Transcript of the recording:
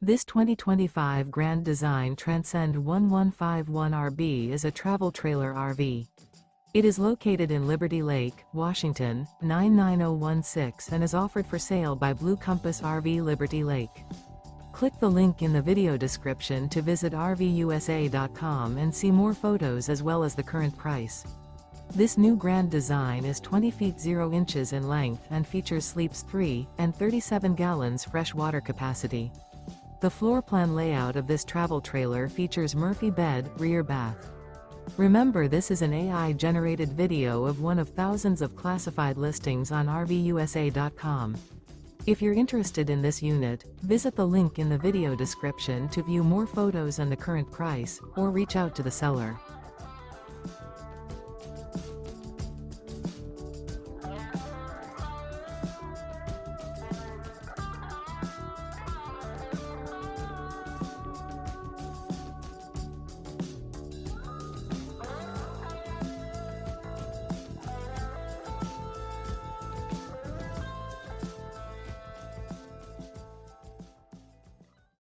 This 2025 Grand Design Transcend One 151RB is a travel trailer RV. It is located in Liberty Lake, Washington, 99016 and is offered for sale by Blue Compass RV Liberty Lake. Click the link in the video description to visit RVUSA.com and see more photos as well as the current price. This new Grand Design is 20 feet 0 inches in length and features sleeps 3 and 37 gallons fresh water capacity. The floor plan layout of this travel trailer features Murphy bed, rear bath. Remember, this is an AI-generated video of one of thousands of classified listings on RVUSA.com. If you're interested in this unit, visit the link in the video description to view more photos and the current price, or reach out to the seller.